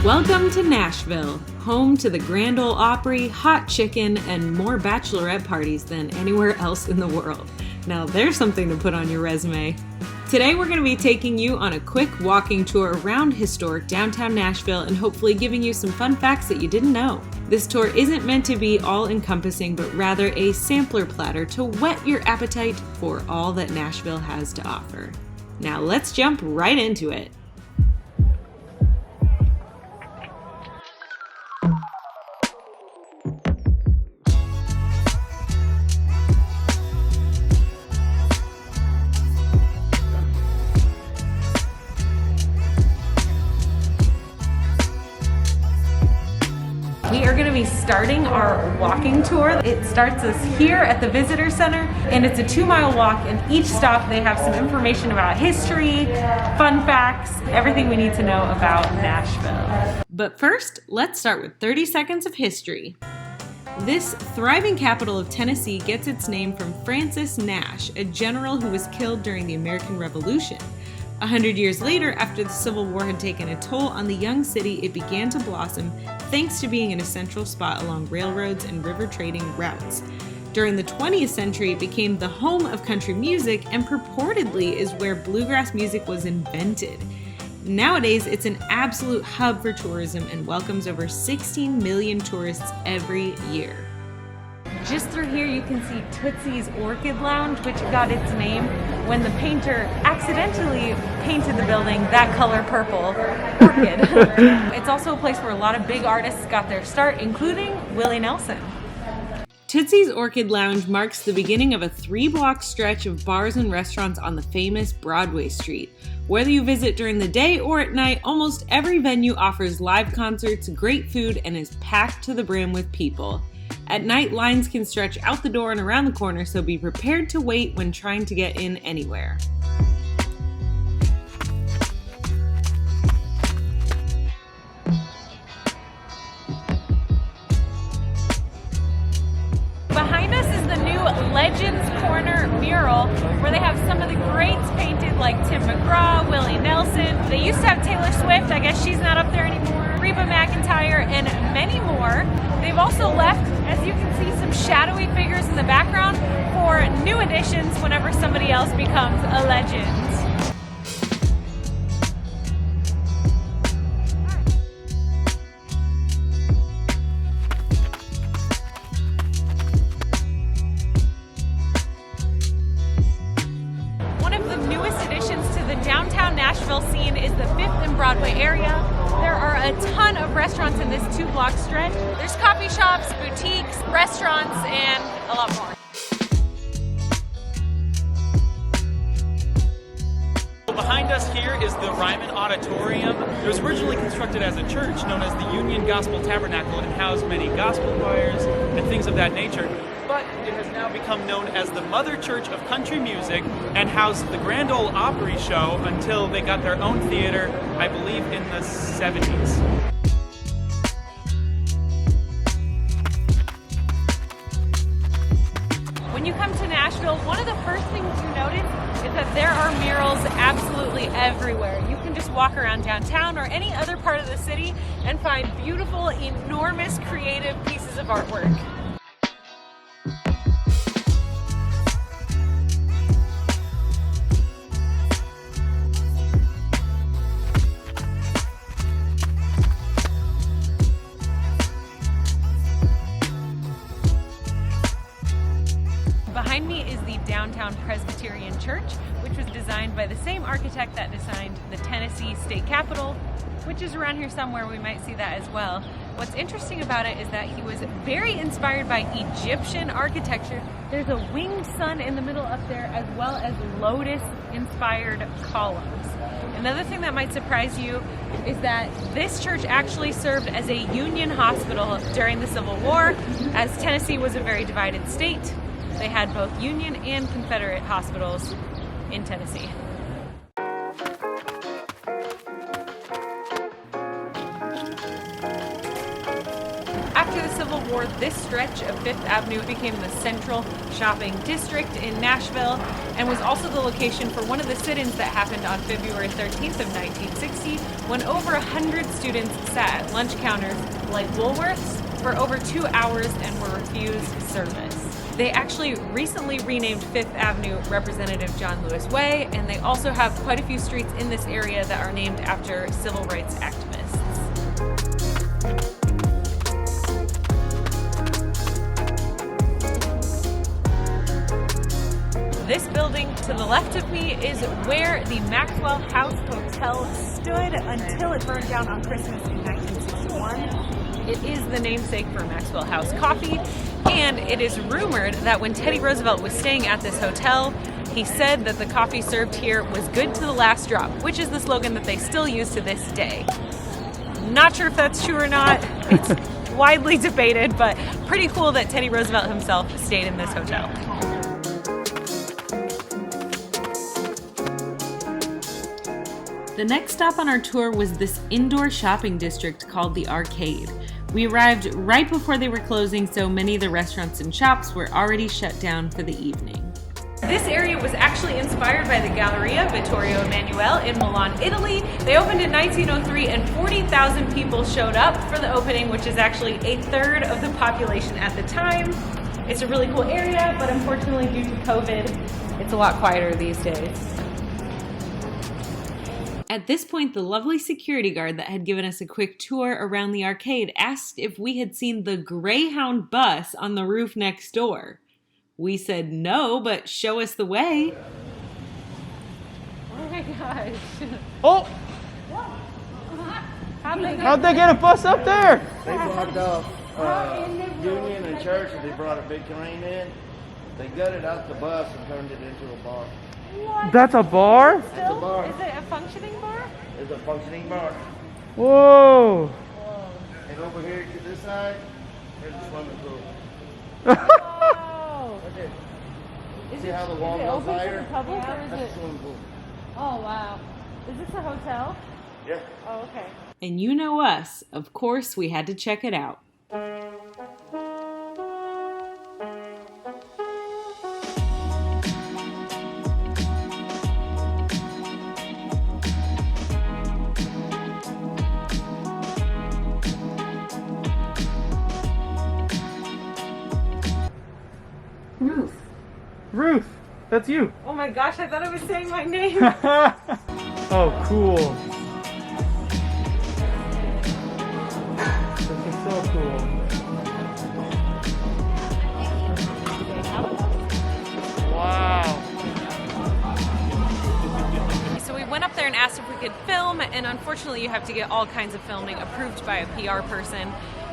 Welcome to Nashville, home to the Grand Ole Opry, hot chicken, and more bachelorette parties than anywhere else in the world. Now there's something to put on your resume. Today we're going to be taking you on a quick walking tour around historic downtown Nashville and hopefully giving you some fun facts that you didn't know. This tour isn't meant to be all-encompassing, but rather a sampler platter to whet your appetite for all that Nashville has to offer. Now let's jump right into it. We are going to be starting our walking tour. It starts us here at the Visitor Center, and it's a 2-mile walk, and each stop they have some information about history, fun facts, everything we need to know about Nashville. But first, let's start with 30 seconds of history. This thriving capital of Tennessee gets its name from Francis Nash, a general who was killed during the American Revolution. 100 years later, after the Civil War had taken a toll on the young city, it began to blossom thanks to being in a central spot along railroads and river trading routes. During the 20th century, it became the home of country music and purportedly is where bluegrass music was invented. Nowadays, it's an absolute hub for tourism and welcomes over 16 million tourists every year. Just through here you can see Tootsie's Orchid Lounge, which got its name when the painter accidentally painted the building that color purple, orchid. It's also a place where a lot of big artists got their start, including Willie Nelson. Tootsie's Orchid Lounge marks the beginning of a 3-block stretch of bars and restaurants on the famous Broadway street. Whether you visit during the day or at night, almost every venue offers live concerts, great food, and is packed to the brim with people. At night, lines can stretch out the door and around the corner, so be prepared to wait when trying to get in anywhere. Behind us is the new Legends Corner mural, where they have some of the greats painted like Tim McGraw, Willie Nelson. They used to have Taylor Swift, I guess she's not up there anymore, Reba McEntire, and many more. They've also left, as you can see, some shadowy figures in the background for new additions whenever somebody else becomes a legend. One of the newest additions to the downtown Nashville scene is the 5th and Broadway area. There are a ton of restaurants in this 2-block stretch. There's coffee shops, boutiques, restaurants, and a lot more. Behind us here is the Ryman Auditorium. It was originally constructed as a church known as the Union Gospel Tabernacle and housed many gospel choirs and things of that nature. But it has now become known as the Mother Church of Country Music and housed the Grand Ole Opry show until they got their own theater, I believe, in the 70s. When you come to Nashville, one of the first things you notice is that there are murals absolutely everywhere. You can just walk around downtown or any other part of the city and find beautiful, enormous, creative pieces of artwork. Behind me is the downtown Presbyterian Church, which was designed by the same architect that designed the Tennessee State Capitol, which is around here somewhere. We might see that as well. What's interesting about it is that he was very inspired by Egyptian architecture. There's a winged sun in the middle up there, as well as lotus-inspired columns. Another thing that might surprise you is that this church actually served as a Union hospital during the Civil War. As Tennessee was a very divided state, they had both Union and Confederate hospitals in Tennessee. After the Civil before this stretch of Fifth Avenue became the central shopping district in Nashville, and was also the location for one of the sit-ins that happened on February 13th of 1960, when over 100 students sat at lunch counters like Woolworth's for over 2 hours and were refused service. They actually recently renamed Fifth Avenue Representative John Lewis Way, and they also have quite a few streets in this area that are named after civil rights activists. This building to the left of me is where the Maxwell House Hotel stood until it burned down on Christmas in 1961. It is the namesake for Maxwell House Coffee, and it is rumored that when Teddy Roosevelt was staying at this hotel, he said that the coffee served here was good to the last drop, which is the slogan that they still use to this day. Not sure if that's true or not. It's widely debated, but pretty cool that Teddy Roosevelt himself stayed in this hotel. The next stop on our tour was this indoor shopping district called the Arcade. We arrived right before they were closing, so many of the restaurants and shops were already shut down for the evening. This area was actually inspired by the Galleria Vittorio Emanuele in Milan, Italy. They opened in 1903 and 40,000 people showed up for the opening, which is actually a third of the population at the time. It's a really cool area, but unfortunately due to COVID, it's a lot quieter these days. At this point, the lovely security guard that had given us a quick tour around the arcade asked if we had seen the Greyhound bus on the roof next door. We said no, but show us the way. Oh my gosh. Oh! How'd they get a bus up there? They blocked off Union and Church, and they brought a big crane in. They gutted out the bus and turned it into a bar. What? That's a bar? It's a bar. Is it a functioning bar? It's a functioning bar. Whoa! And over here to this side, there's a swimming pool. Oh! Okay. See how the wall goes higher? To the public, or is That's it? a swimming pool. Oh wow! Is this a hotel? Yeah. Oh okay. And you know us, of course we had to check it out. Ruth, that's you. Oh my gosh! I thought I was saying my name. Oh, cool. This is so cool. Wow. So we went up there and asked if we could film, and unfortunately you have to get all kinds of filming approved by a PR person.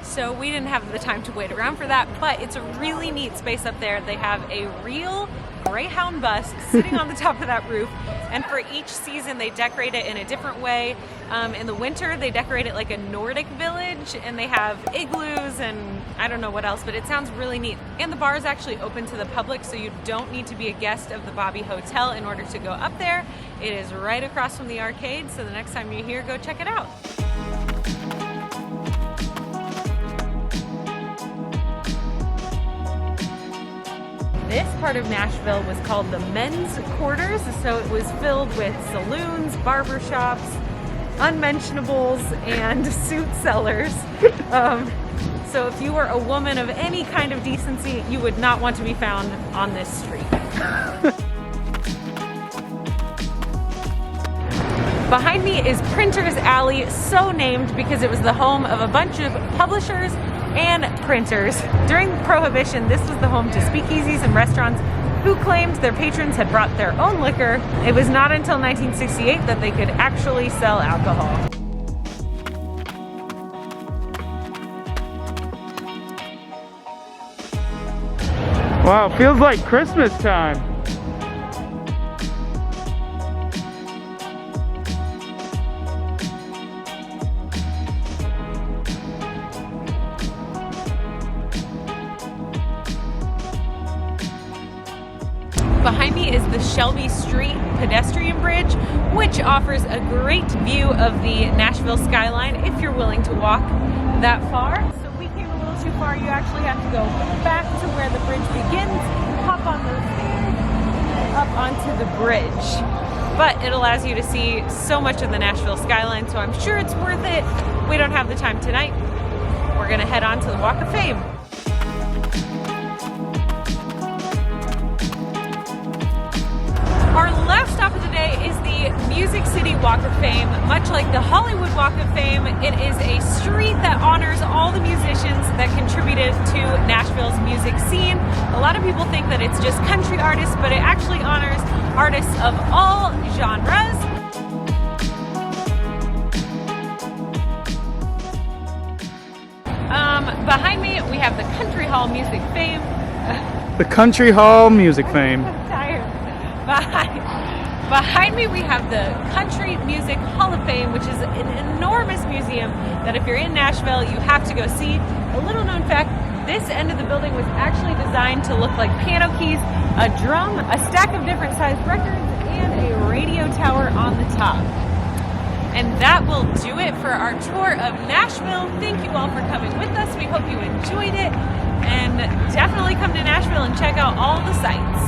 So we didn't have the time to wait around for that, but it's a really neat space up there. They have a real Greyhound bus sitting on the top of that roof, and for each season they decorate it in a different way. In the winter they decorate it like a Nordic village, and they have igloos and I don't know what else, but it sounds really neat. And the bar is actually open to the public, so you don't need to be a guest of the Bobby Hotel in order to go up there. It is right across from the arcade, so the next time you're here, go check it out. This part of Nashville was called the men's quarters, so it was filled with saloons, barbershops, unmentionables, and suit sellers. So if you were a woman of any kind of decency, you would not want to be found on this street. Behind me is Printers Alley, so named because it was the home of a bunch of publishers and printers. During Prohibition, this was the home to speakeasies and restaurants who claimed their patrons had brought their own liquor. It was not until 1968 that they could actually sell alcohol. Wow, feels like Christmas time. Behind me is the Shelby Street Pedestrian Bridge, which offers a great view of the Nashville skyline if you're willing to walk that far. So we came a little too far. You actually have to go back to where the bridge begins, hop on those stairs, up onto the bridge. But it allows you to see so much of the Nashville skyline, so I'm sure it's worth it. We don't have the time tonight. We're gonna head on to the Walk of Fame. Our last stop of the day is the Music City Walk of Fame. Much like the Hollywood Walk of Fame, it is a street that honors all the musicians that contributed to Nashville's music scene. A lot of people think that it's just country artists, but it actually honors artists of all genres. Behind me, we have the Country Hall Music Fame. The Country Hall Music Fame. I'm tired. Behind me, we have the Country Music Hall of Fame, which is an enormous museum that if you're in Nashville, you have to go see. A little known fact, this end of the building was actually designed to look like piano keys, a drum, a stack of different sized records, and a radio tower on the top. And that will do it for our tour of Nashville. Thank you all for coming with us. We hope you enjoyed it. And definitely come to Nashville and check out all the sights.